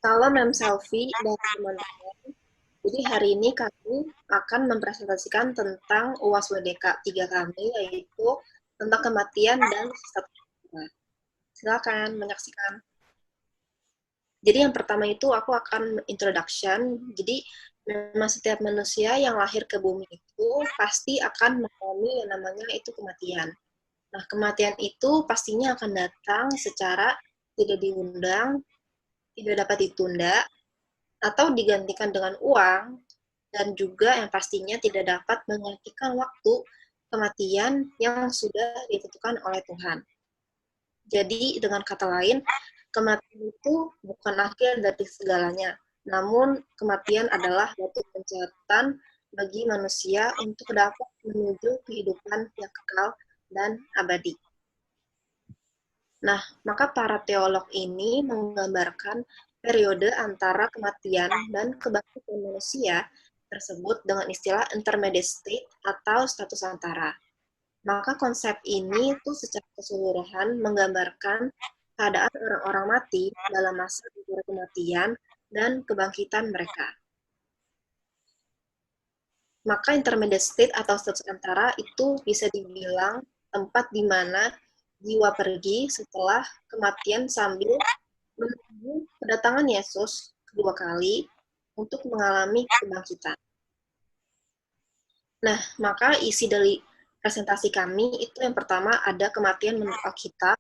Salam Mem Selfie dan teman-teman. Jadi hari ini kami akan mempresentasikan tentang UAS WDK 3 kami, yaitu tentang kematian dan statistika. Silakan menyaksikan. Jadi yang pertama itu aku akan introduction. Jadi memang setiap manusia yang lahir ke bumi itu pasti akan mengalami yang namanya itu kematian. Nah, kematian itu pastinya akan datang secara tidak diundang, tidak dapat ditunda, atau digantikan dengan uang, dan juga yang pastinya tidak dapat menggantikan waktu kematian yang sudah ditentukan oleh Tuhan. Jadi dengan kata lain, kematian itu bukan akhir dari segalanya, namun kematian adalah batu loncatan bagi manusia untuk dapat menuju kehidupan yang kekal dan abadi. Nah, maka para teolog ini menggambarkan periode antara kematian dan kebangkitan manusia tersebut dengan istilah intermediate state atau status antara. Maka konsep ini tuh secara keseluruhan menggambarkan keadaan orang-orang mati dalam masa antara kematian dan kebangkitan mereka. Maka intermediate state atau status antara itu bisa dibilang tempat di mana jiwa pergi setelah kematian sambil menunggu kedatangan Yesus kedua kali untuk mengalami kebangkitan. Nah, maka isi dari presentasi kami itu yang pertama ada kematian menurut Alkitab,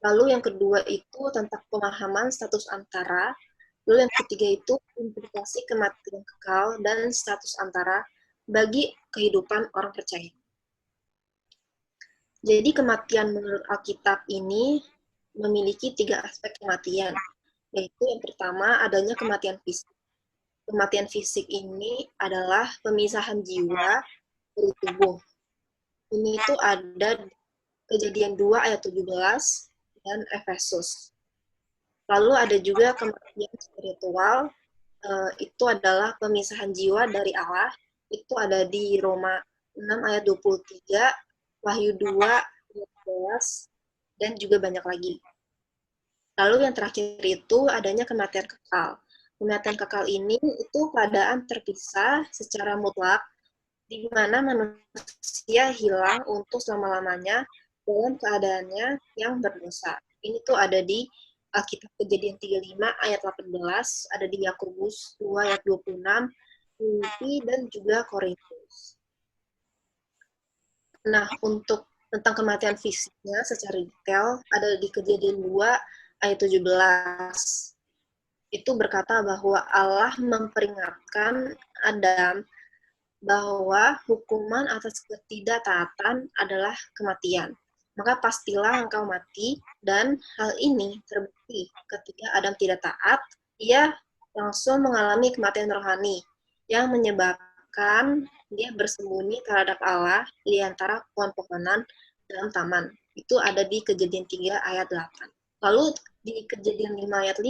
lalu yang kedua itu tentang pemahaman status antara, lalu yang ketiga itu implikasi kematian kekal dan status antara bagi kehidupan orang percaya. Jadi kematian menurut Alkitab ini memiliki 3 aspek kematian, yaitu yang pertama adanya kematian fisik. Kematian fisik ini adalah pemisahan jiwa dari tubuh. Ini itu ada Kejadian 2 ayat 17 dan Efesus. Lalu ada juga kematian spiritual, itu adalah pemisahan jiwa dari Allah, itu ada di Roma 6 ayat 23, Wahyu 2 ayat 11, dan juga banyak lagi. Lalu yang terakhir itu adanya kematian kekal. Kematian kekal ini itu keadaan terpisah secara mutlak di mana manusia hilang untuk selama-lamanya dalam keadaannya yang berdosa. Ini tuh ada di Alkitab Kejadian 35 ayat 18, ada di Yakobus 2 ayat 26, Filipi, dan juga Korintus. Nah, untuk tentang kematian fisiknya secara detail ada di Kejadian 2 ayat 17. Itu berkata bahwa Allah memperingatkan Adam bahwa hukuman atas ketidaktaatan adalah kematian. Maka pastilah engkau mati, dan hal ini terbukti ketika Adam tidak taat, ia langsung mengalami kematian rohani yang menyebabkan dia bersembunyi terhadap Allah di antara pohon-pohonan dalam taman. Itu ada di Kejadian 3 ayat 8. Lalu di Kejadian 5 ayat 5,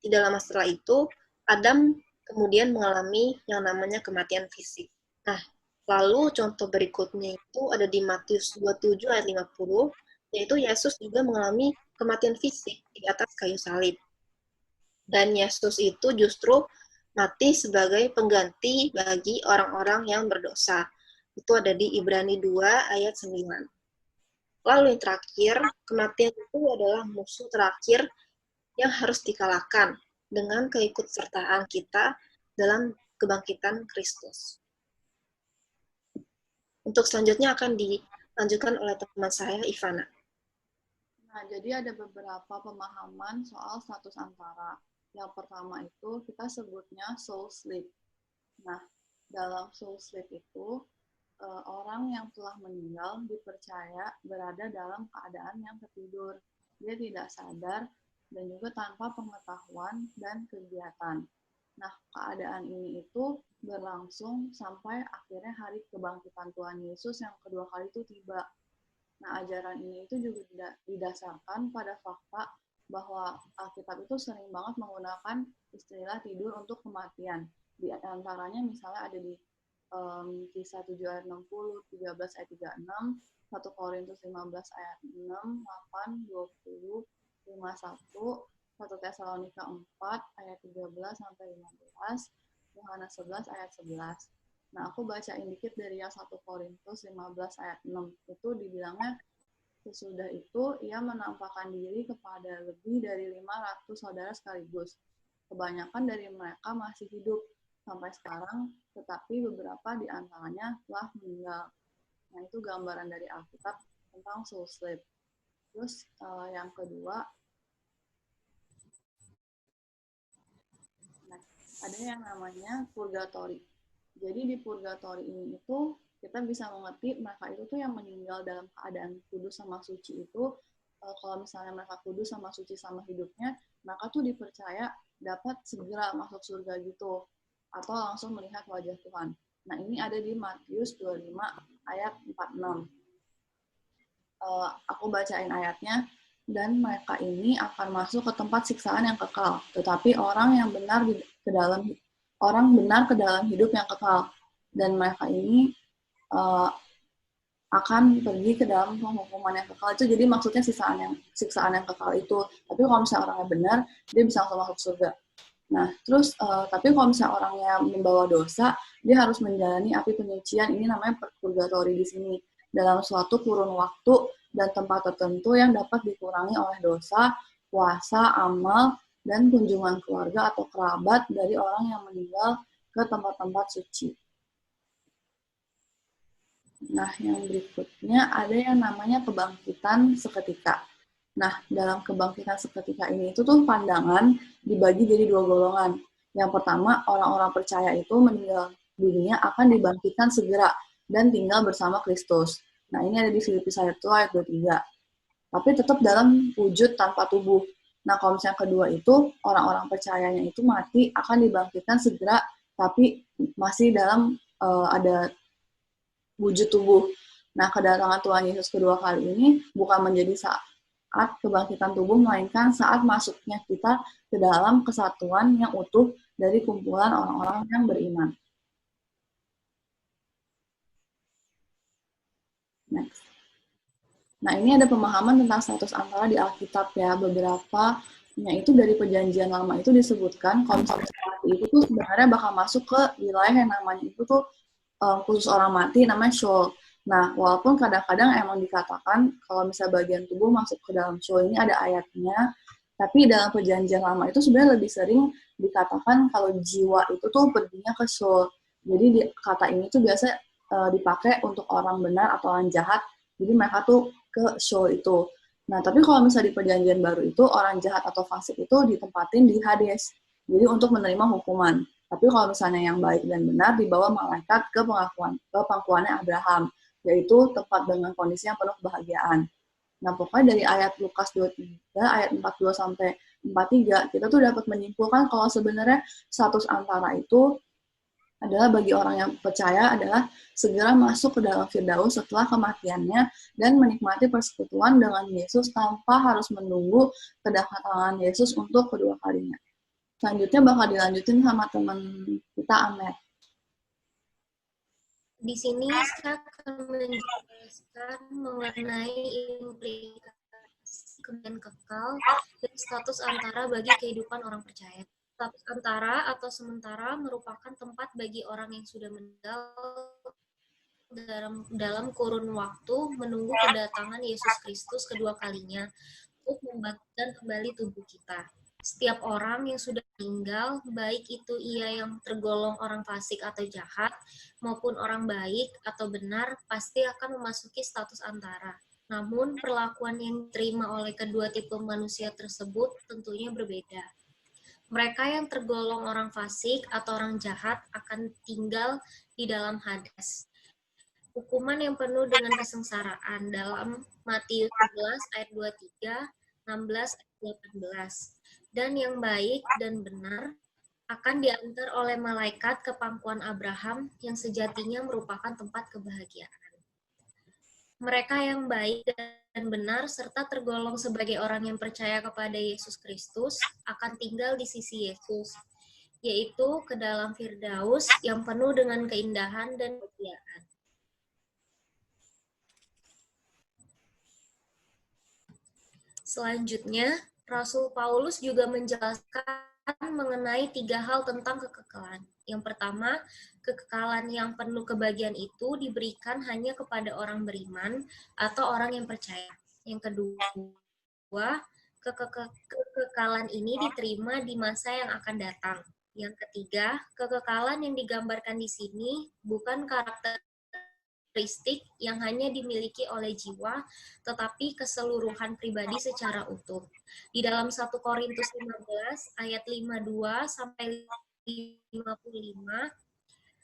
tidak lama setelah itu, Adam kemudian mengalami yang namanya kematian fisik. Nah, lalu contoh berikutnya itu ada di Matius 27 ayat 50, yaitu Yesus juga mengalami kematian fisik di atas kayu salib. Dan Yesus itu justru mati sebagai pengganti bagi orang-orang yang berdosa. Itu ada di Ibrani 2 ayat 9. Lalu yang terakhir, kematian itu adalah musuh terakhir yang harus dikalahkan dengan keikutsertaan kita dalam kebangkitan Kristus. Untuk selanjutnya akan dilanjutkan oleh teman saya, Ivana. Nah, jadi ada beberapa pemahaman soal status antara. Yang pertama itu kita sebutnya soul sleep. Nah, dalam soul sleep itu orang yang telah meninggal dipercaya berada dalam keadaan yang tertidur. Dia tidak sadar dan juga tanpa pengetahuan dan kegiatan. Nah, keadaan ini itu berlangsung sampai akhirnya hari kebangkitan Tuhan Yesus yang kedua kali itu tiba. Nah, ajaran ini itu juga didasarkan pada fakta bahwa Alkitab itu sering banget menggunakan istilah tidur untuk kematian. Di antaranya misalnya ada di Kisah 7 ayat 60, 13 ayat 36, 1 Korintus 15 ayat 6, 8, 20, 51, 1 Tesalonika 4 ayat 13 sampai 15, Yohanes 11 ayat 11. Nah, aku bacain dikit dari yang 1 Korintus 15 ayat 6. Itu dibilangnya, sesudah itu ia menampakkan diri kepada lebih dari 500 saudara sekaligus. Kebanyakan dari mereka masih hidup sampai sekarang, tetapi beberapa di antaranya telah meninggal. Nah, itu gambaran dari Alkitab tentang soul sleep. Terus yang kedua, nah, ada yang namanya purgatory. Jadi di purgatory ini itu kita bisa mengerti mereka itu tuh yang meninggal dalam keadaan kudus sama suci itu, kalau misalnya mereka kudus sama suci sama hidupnya, mereka tuh dipercaya dapat segera masuk surga gitu, atau langsung melihat wajah Tuhan. Nah, ini ada di Matius 25 ayat 46. Aku bacain ayatnya. Dan mereka ini akan masuk ke tempat siksaan yang kekal, tetapi orang benar ke dalam hidup yang kekal. Dan mereka ini akan pergi ke dalam penghukuman yang kekal. Itu jadi maksudnya siksaan yang kekal itu. Tapi kalau misalnya orangnya benar, dia bisa langsung masuk surga. Nah, terus tapi kalau misalnya orangnya membawa dosa, dia harus menjalani api penyucian. Ini namanya purgatori di sini. Dalam suatu kurun waktu dan tempat tertentu yang dapat dikurangi oleh dosa, puasa, amal, dan kunjungan keluarga atau kerabat dari orang yang meninggal ke tempat-tempat suci. Nah, yang berikutnya ada yang namanya kebangkitan seketika. Nah, dalam kebangkitan seketika ini itu tuh pandangan dibagi jadi dua golongan. Yang pertama, orang-orang percaya itu meninggal dunia akan dibangkitkan segera dan tinggal bersama Kristus. Nah, ini ada di Filipi 1 ayat 23. Tapi tetap dalam wujud tanpa tubuh. Nah, kalau misalnya kedua itu, orang-orang percayanya itu mati akan dibangkitkan segera, tapi masih dalam ada wujud tubuh. Nah, kedatangan Tuhan Yesus kedua kali ini bukan menjadi saat kebangkitan tubuh, melainkan saat masuknya kita ke dalam kesatuan yang utuh dari kumpulan orang-orang yang beriman. Next. Nah, ini ada pemahaman tentang status antara di Alkitab ya. Beberapanya itu dari Perjanjian Lama itu disebutkan kalau misalnya mati itu tuh sebenarnya bakal masuk ke wilayah yang namanya itu tuh khusus orang mati, namanya Sheol. Nah, walaupun kadang-kadang emang dikatakan kalau misalnya bagian tubuh masuk ke dalam Sheol ini ada ayatnya, tapi dalam Perjanjian Lama itu sebenarnya lebih sering dikatakan kalau jiwa itu tuh perginya ke Sheol. Jadi kata ini tuh biasa dipakai untuk orang benar atau orang jahat. Jadi mereka tuh ke Sheol itu. Nah, tapi kalau misalnya di Perjanjian Baru itu orang jahat atau fasik itu ditempatin di Hades. Jadi untuk menerima hukuman. Tapi kalau misalnya yang baik dan benar dibawa malaikat ke pangkuannya Abraham, yaitu tempat dengan kondisi yang penuh kebahagiaan. Nah, pokoknya dari ayat Lukas 23, ayat 42 sampai 43, kita tuh dapat menyimpulkan kalau sebenarnya status antara itu adalah bagi orang yang percaya adalah segera masuk ke dalam Firdaus setelah kematiannya dan menikmati persekutuan dengan Yesus tanpa harus menunggu kedatangan Yesus untuk kedua kalinya. Selanjutnya bakal dilanjutin sama teman kita, Amet. Di sini saya akan menjelaskan mengenai implikasi kemudian kekal dan status antara bagi kehidupan orang percaya. Status antara atau sementara merupakan tempat bagi orang yang sudah meninggal dalam kurun waktu menunggu kedatangan Yesus Kristus kedua kalinya untuk membangkitkan kembali tubuh kita. Setiap orang yang sudah meninggal, baik itu ia yang tergolong orang fasik atau jahat, maupun orang baik atau benar, pasti akan memasuki status antara. Namun, perlakuan yang diterima oleh kedua tipe manusia tersebut tentunya berbeda. Mereka yang tergolong orang fasik atau orang jahat akan tinggal di dalam Hades. Hukuman yang penuh dengan kesengsaraan dalam Matius 11 ayat 23, 16 ayat 18. Dan yang baik dan benar akan diantar oleh malaikat ke pangkuan Abraham yang sejatinya merupakan tempat kebahagiaan. Mereka yang baik dan benar serta tergolong sebagai orang yang percaya kepada Yesus Kristus akan tinggal di sisi Yesus, yaitu ke dalam Firdaus yang penuh dengan keindahan dan kemuliaan. Selanjutnya, Rasul Paulus juga menjelaskan mengenai 3 hal tentang kekekalan. Yang pertama, kekekalan yang penuh kebahagiaan itu diberikan hanya kepada orang beriman atau orang yang percaya. Yang kedua, kekekalan ini diterima di masa yang akan datang. Yang ketiga, kekekalan yang digambarkan di sini bukan karakteristik yang hanya dimiliki oleh jiwa, tetapi keseluruhan pribadi secara utuh. Di dalam 1 Korintus 15 ayat 52 sampai 55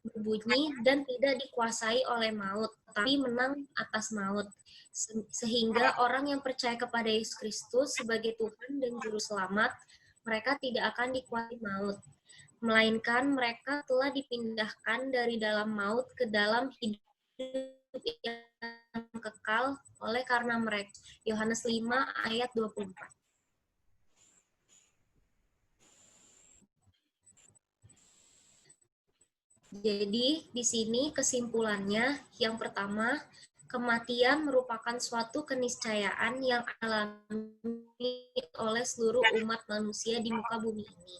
berbunyi, dan tidak dikuasai oleh maut, tetapi menang atas maut, sehingga orang yang percaya kepada Yesus Kristus sebagai Tuhan dan Juru Selamat, mereka tidak akan dikuasai maut, melainkan mereka telah dipindahkan dari dalam maut ke dalam hidup yang kekal oleh karena mereka. Yohanes 5 ayat 24. Jadi, di sini kesimpulannya, yang pertama, kematian merupakan suatu keniscayaan yang alami oleh seluruh umat manusia di muka bumi ini.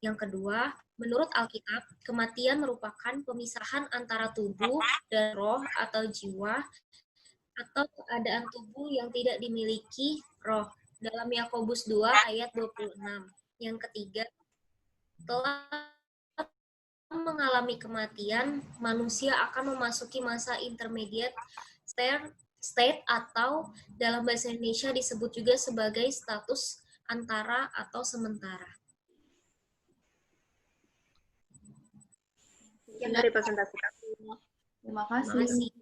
Yang kedua, menurut Alkitab, kematian merupakan pemisahan antara tubuh dan roh atau jiwa, atau keadaan tubuh yang tidak dimiliki roh. Dalam Yakobus 2 ayat 26. Yang ketiga, telah mengalami kematian, manusia akan memasuki masa intermediate state atau dalam bahasa Indonesia disebut juga sebagai status antara atau sementara. Sekian dari presentasi kami. Terima kasih.